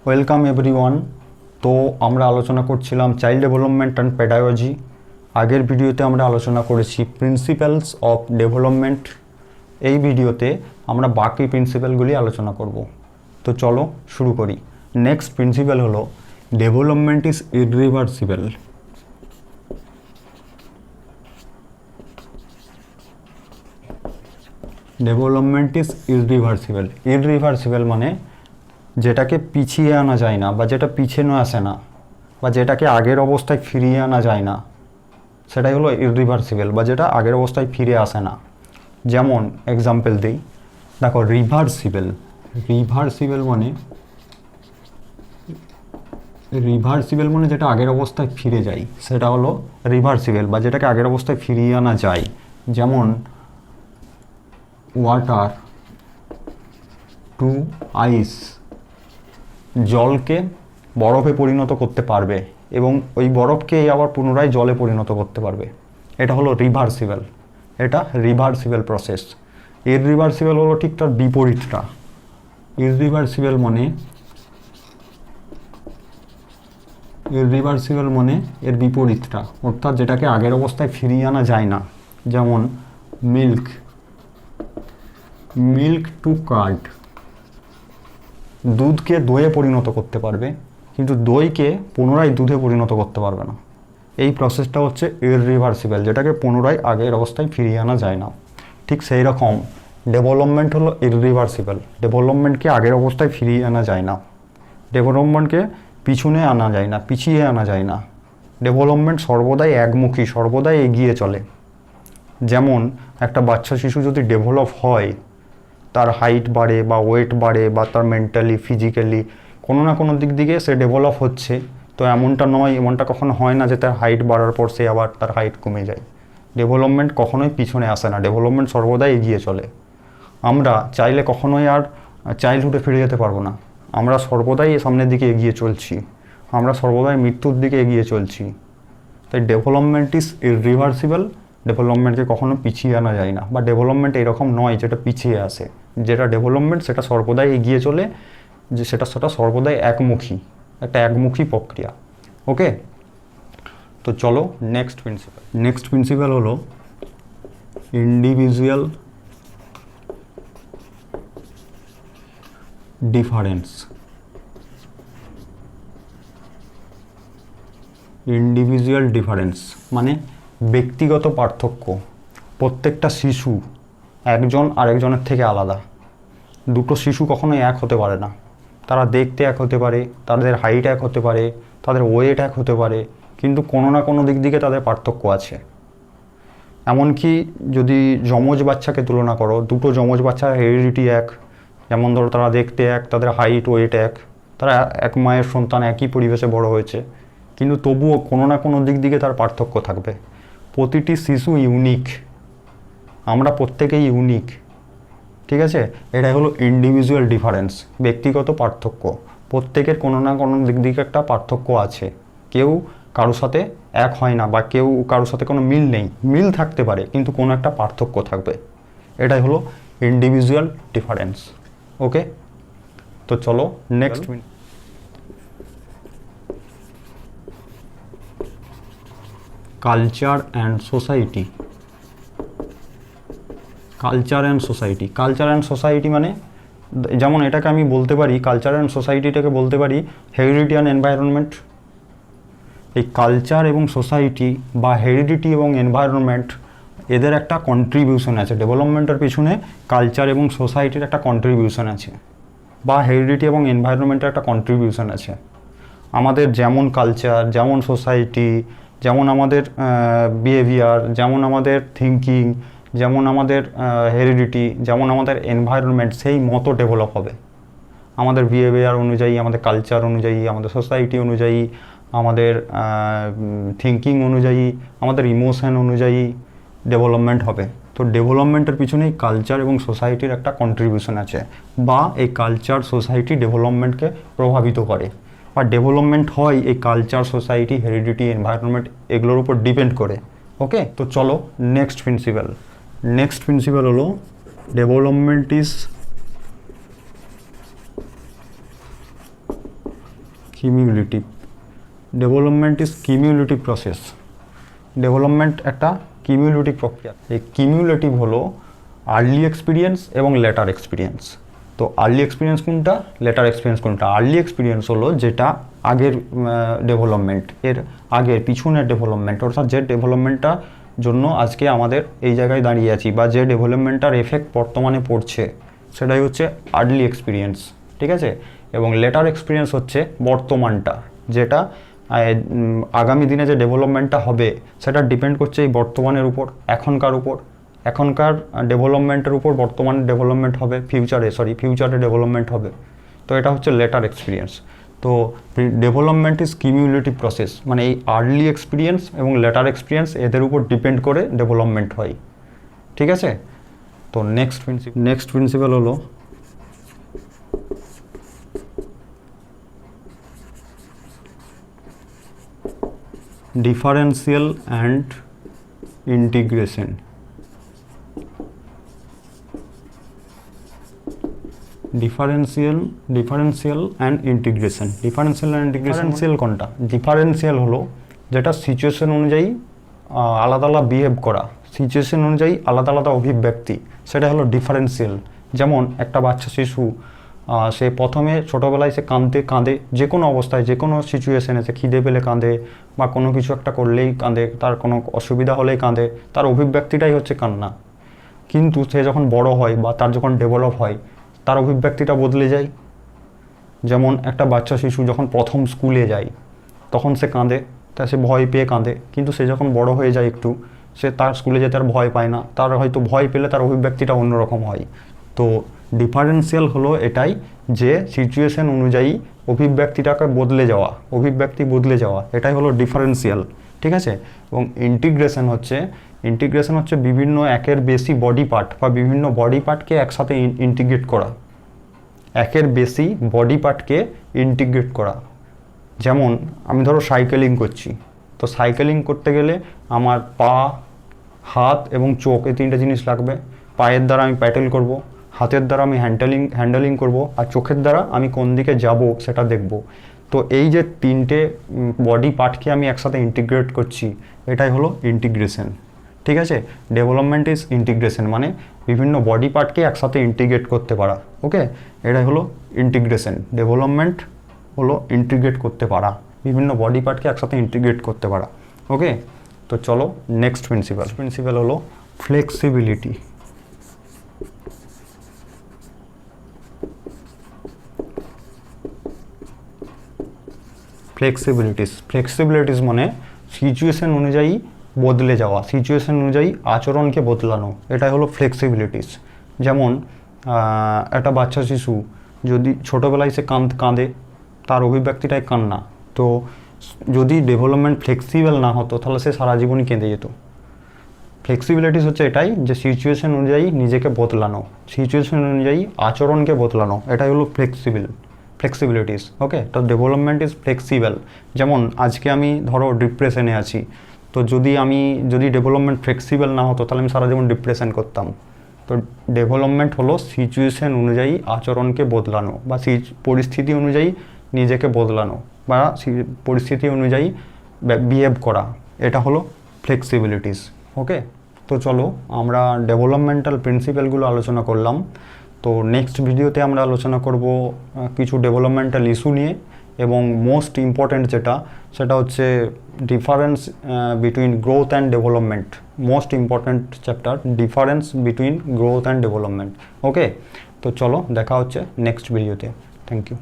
Welcome everyone. তো আমরা আলোচনা করছিলাম চাইল্ড ডেভেলপমেন্ট অ্যান্ড পেডাগজি। আগের ভিডিওতে আমরা আলোচনা করেছি প্রিন্সিপালস অফ ডেভেলপমেন্ট। এই ভিডিওতে আমরা বাকি প্রিন্সিপালগুলি আলোচনা করব। তো চলো শুরু করি। নেক্সট প্রিন্সিপাল হলো development is irreversible. Development is irreversible. Irreversible মানে যেটাকে পিছিয়ে আনা যায় না, বা যেটা পিছনে আসে না, বা যেটাকে আগের অবস্থায় ফিরিয়ে আনা যায় না, সেটাই হলো ইররিভার্সিবল, বা যেটা আগের অবস্থায় ফিরে আসে না। যেমন এক্সাম্পল দিই, দেখো রিভার্সিবল। রিভার্সিবল মানে যেটা আগের অবস্থায় ফিরে যায়, সেটা হলো রিভার্সিবল, বা যেটাকে আগের অবস্থায় ফিরিয়ে আনা যায়। যেমন ওয়াটার টু আইস, জলকে বরফে পরিণত করতে পারবে এবং ওই বরফকে আবার পুনরায় জলে পরিণত করতে পারবে। এটা হলো রিভার্সিবল, এটা রিভার্সিবল প্রসেস। ইররিভার্সিবল হলো ঠিক তার বিপরীতটা। ইররিভার্সিবল মানে এর বিপরীতটা, অর্থাৎ যেটাকে আগের অবস্থায় ফিরিয়ে আনা যায় না। যেমন মিল্ক টু কার্ড, দুধকে দইয়ে পরিণত করতে পারবে, কিন্তু দইকে পুনরায় দুধে পরিণত করতে পারবে না। এই প্রসেসটা হচ্ছে ইররিভার্সিবল, যেটাকে পুনরায় আগের অবস্থায় ফিরিয়ে আনা যায় না। ঠিক সেই রকম ডেভেলপমেন্ট হলো ইররিভার্সিবল। ডেভেলপমেন্টকে আগের অবস্থায় ফিরিয়ে আনা যায় না, ডেভেলপমেন্টকে পিছনে আনা যায় না, পিছিয়ে আনা যায় না। ডেভেলপমেন্ট সর্বদাই একমুখী, সর্বদাই এগিয়ে চলে। যেমন একটা বাচ্চা শিশু যদি ডেভেলপ হয়, তার হাইট বাড়ে বা ওয়েট বাড়ে, বা তার মেন্টালি ফিজিক্যালি কোনো না কোনো দিক থেকে সে ডেভেলপ হচ্ছে, তো এমনটা কখনো হয় না যে তার হাইট বাড়ার পর সে আবার তার হাইট কমে যায়। ডেভেলপমেন্ট কখনোই পিছনে আসে না, ডেভেলপমেন্ট সর্বদাই এগিয়ে চলে। আমরা চাইলে কখনোই আর চাইল্ডহুডে ফিরে যেতে পারবো না, আমরা সর্বদাই সামনের দিকে এগিয়ে চলছি, আমরা সর্বদাই মৃত্যুর দিকে এগিয়ে চলছি। তাই ডেভেলপমেন্ট ইজ ইররিভার্সিবল, ডেভেলপমেন্টকে কখনো পিছিয়ে আনা যায় না, বা ডেভেলপমেন্ট এরকম নয় যেটা পিছিয়ে আসে। যেটা ডেভেলপমেন্ট সেটা সর্বদাই এগিয়ে চলে, যে সেটা সর্বদাই একমুখী, একটা একমুখী প্রক্রিয়া। ওকে, তো চলো নেক্সট প্রিন্সিপাল হলো ইন্ডিভিজুয়াল ডিফারেন্স। ইন্ডিভিজুয়াল ডিফারেন্স মানে ব্যক্তিগত পার্থক্য। প্রত্যেকটা শিশু একজন আরেকজনের থেকে আলাদা। দুটো শিশু কখনোই এক হতে পারে না। তারা দেখতে এক হতে পারে, তাদের হাইট এক হতে পারে, তাদের ওয়েট এক হতে পারে, কিন্তু কোনো না কোনো দিক থেকে তাদের পার্থক্য আছে। এমনকি যদি যমজ বাচ্চাকে তুলনা করো, দুটো যমজ বাচ্চার হেরিডিটি এক, যেমন ধরো তারা দেখতে এক, তাদের হাইট ওয়েট এক, তারা এক মায়ের সন্তান, একই পরিবেশে বড় হয়েছে, কিন্তু তবুও কোনো না কোনো দিক থেকে তার পার্থক্য থাকবে। প্রতিটি শিশু ইউনিক, আমরা প্রত্যেকেই ইউনিক, ঠিক আছে? এটাই হলো ইন্ডিভিজুয়াল ডিফারেন্স, ব্যক্তিগত পার্থক্য। প্রত্যেকের কোনো না কোনো দিক থেকে একটা পার্থক্য আছে। কেউ কারোর সাথে এক হয় না, বা কেউ কারোর সাথে কোনো মিল নেই, মিল থাকতে পারে কিন্তু কোনো একটা পার্থক্য থাকবে। এটাই হলো ইন্ডিভিজুয়াল ডিফারেন্স। ওকে, তো চলো next. Culture and society. Culture and society মানে, যেমন এটাকে আমি বলতে পারি, কালচার অ্যান্ড সোসাইটিটাকে বলতে পারি হেরিডিটি অ্যান্ড এনভায়রনমেন্ট। এই কালচার এবং সোসাইটি, বা হেরিডিটি এবং এনভায়রনমেন্ট, এদের একটা কন্ট্রিবিউশন আছে ডেভেলপমেন্টের পিছনে। কালচার এবং সোসাইটির একটা কন্ট্রিবিউশন আছে, বা হেরিডিটি এবং এনভায়রনমেন্টের একটা কন্ট্রিবিউশন আছে। আমাদের যেমন কালচার, যেমন সোসাইটি, যেমন আমাদের বিহেভিয়ার, যেমন আমাদের থিঙ্কিং, যেমন আমাদের হেরিডিটি, যেমন আমাদের এনভায়রনমেন্ট, সেই মতো ডেভেলপ হবে। আমাদের বিহেভিয়ার অনুযায়ী, আমাদের কালচার অনুযায়ী, আমাদের সোসাইটি অনুযায়ী, আমাদের থিঙ্কিং অনুযায়ী, আমাদের ইমোশন অনুযায়ী ডেভেলপমেন্ট হবে। তো ডেভেলপমেন্টের পিছনেই কালচার এবং সোসাইটির একটা কন্ট্রিবিউশন আছে, বা এই কালচার সোসাইটি ডেভেলপমেন্টকে প্রভাবিত করে, বা ডেভেলপমেন্ট হয় এই কালচার, সোসাইটি, হেরিডিটি, এনভায়রনমেন্ট এগুলোর উপর ডিপেন্ড করে। ওকে, তো চলো নেক্সট প্রিন্সিপাল হলো development is cumulative, development is cumulative process. Development একটা কিমিউলেটিভ প্রক্রিয়া। এই কিমিউলেটিভ হলো আর্লি এক্সপিরিয়েন্স এবং লেটার এক্সপিরিয়েন্স। তো আর্লি এক্সপিরিয়েন্স কোনটা, লেটার এক্সপিরিয়েন্স কোনটা? আর্লি এক্সপিরিয়েন্স হলো যেটা আগের ডেভেলপমেন্ট, এর আগের পিছনের ডেভেলপমেন্ট, অর্থাৎ যে ডেভেলপমেন্টটা জন্য আজকে আমাদের এই জায়গায় দাঁড়িয়ে আছি বা যে ডেভেলপমেন্টটার এফেক্ট বর্তমানে পড়ছে সেটাই হচ্ছে আর্লি এক্সপিরিয়েন্স, ঠিক আছে? এবং লেটার এক্সপিরিয়েন্স হচ্ছে বর্তমানটা, যেটা আগামী দিনে যে ডেভেলপমেন্টটা হবে সেটা ডিপেন্ড করছে এই বর্তমানের উপর, এখনকার ডেভেলপমেন্টের উপর বর্তমানে ডেভেলপমেন্ট হবে, ফিউচারে ডেভেলপমেন্ট হবে। তো এটা হচ্ছে লেটার এক্সপিরিয়েন্স। তো ডেভেলপমেন্ট ইজ কিমিউলেটিভ প্রসেস, মানে এই আর্লি এক্সপিরিয়েন্স এবং লেটার এক্সপিরিয়েন্স এদের উপর ডিপেন্ড করে ডেভেলপমেন্ট হয়, ঠিক আছে? তো নেক্সট প্রিন্সিপাল হলো differential and integration. Differential and integration কোনটা? ডিফারেন্সিয়াল হলো যেটা সিচুয়েশন অনুযায়ী আলাদা আলাদা বিহেভ করা, সিচুয়েশন অনুযায়ী আলাদা আলাদা অভিব্যক্তি, সেটা হলো ডিফারেন্সিয়াল। যেমন একটা বাচ্চা শিশু, সে প্রথমে ছোটোবেলায় সে কাঁদে, যে কোনো অবস্থায়, যে কোনো সিচুয়েশনে, সে খিদে পেলে কাঁদে বা কোনো কিছু একটা করলেই কাঁদে, তার কোনো অসুবিধা হলেই কাঁদে, তার অভিব্যক্তিটাই হচ্ছে কান্না। কিন্তু সে যখন বড় হয় বা তার যখন ডেভেলপ হয় তার অভিব্যক্তিটা বদলে যায়। যেমন একটা বাচ্চা শিশু যখন প্রথম স্কুলে যায় তখন সে কাঁদে, তা সে ভয় পেয়ে কাঁদে, কিন্তু সে যখন বড় হয়ে যায় একটু, সে তার স্কুলে যেতে আর ভয় পায় না, তার হয়তো ভয় পেলে তার অভিব্যক্তিটা অন্যরকম হয়। তো ডিফারেন্সিয়াল হলো এটাই, যে সিচুয়েশন অনুযায়ী অভিব্যক্তি বদলে যাওয়া, এটাই হলো ডিফারেন্সিয়াল, ঠিক আছে? এবং ইন্টিগ্রেশন হচ্ছে বিভিন্ন একের বেশি বডি পার্ট বা বিভিন্ন বডি পার্টকে একসাথে ইন্টিগ্রেট করা। যেমন আমি ধরো সাইকেলিং করছি, তো সাইকেলিং করতে গেলে আমার পা, হাত এবং চোখ, এই তিনটে জিনিস লাগবে। পায়ের দ্বারা আমি প্যাডেল করব, হাতের দ্বারা আমি হ্যান্ডেলিং করব, আর চোখের দ্বারা আমি কোন দিকে যাব সেটা দেখব। তো এই যে তিনটে বডি পার্টকে আমি একসাথে ইন্টিগ্রেট করছি, এটাই হলো ইন্টিগ্রেশন, ঠিক আছে? ডেভেলপমেন্ট ইজ ইন্টিগ্রেশন, মানে বিভিন্ন বডি পার্টকে একসাথে ইন্টিগ্রেট করতে পারা, ওকে? এটাই হলো ইন্টিগ্রেশন। ডেভেলপমেন্ট হলো ইন্টিগ্রেট করতে পারা, বিভিন্ন বডি পার্টকে একসাথে ইন্টিগ্রেট করতে পারা, ওকে? তো চলো নেক্সট প্রিন্সিপাল হলো ফ্লেক্সিবিলিটি। ফ্লেক্সিবিলিটিস মানে সিচুয়েশন অনুযায়ী বদলে যাওয়া, সিচুয়েশন অনুযায়ী আচরণকে বদলানো, এটাই হলো ফ্লেক্সিবিলিটিস। যেমন একটা বাচ্চা শিশু যদি ছোটোবেলায় সে কাঁদে, তার অভিব্যক্তিটাই কান্না, তো যদি ডেভেলপমেন্ট ফ্লেক্সিবল না হতো তাহলে সে সারা জীবনই কেঁদে যেত। ফ্লেক্সিবিলিটিস হচ্ছে এটাই, যে সিচুয়েশন অনুযায়ী নিজেকে বদলানো, সিচুয়েশন অনুযায়ী আচরণকে বদলানো, এটাই হলো ফ্লেক্সিবিলিটিস, ওকে? তো ডেভেলপমেন্ট ইজ ফ্লেক্সিবল। যেমন আজকে আমি ধরো ডিপ্রেশনে আছি, তো যদি ডেভেলপমেন্ট ফ্লেক্সিবল না হতো তাহলে আমি সারা জীবন ডিপ্রেশন করতাম। তো ডেভেলপমেন্ট হলো সিচুয়েশন অনুযায়ী আচরণকে বদলানো বা পরিস্থিতি অনুযায়ী নিজেকে বদলানো বা পরিস্থিতি অনুযায়ী বিহেভ করা, এটা হলো ফ্লেক্সিবিলিটিস, ওকে? তো চলো আমরা ডেভেলপমেন্টাল প্রিন্সিপালগুলো আলোচনা করলাম। তো নেক্সট ভিডিওতে আমরা আলোচনা করব কিছু ডেভেলপমেন্টাল ইস্যু নিয়ে, এবং মোস্ট ইম্পর্ট্যান্ট সেটা হচ্ছে difference between growth and development. Most important chapter, difference between growth and development, okay? তো চলো দেখা হচ্ছে নেক্সট ভিডিওতে। Thank you.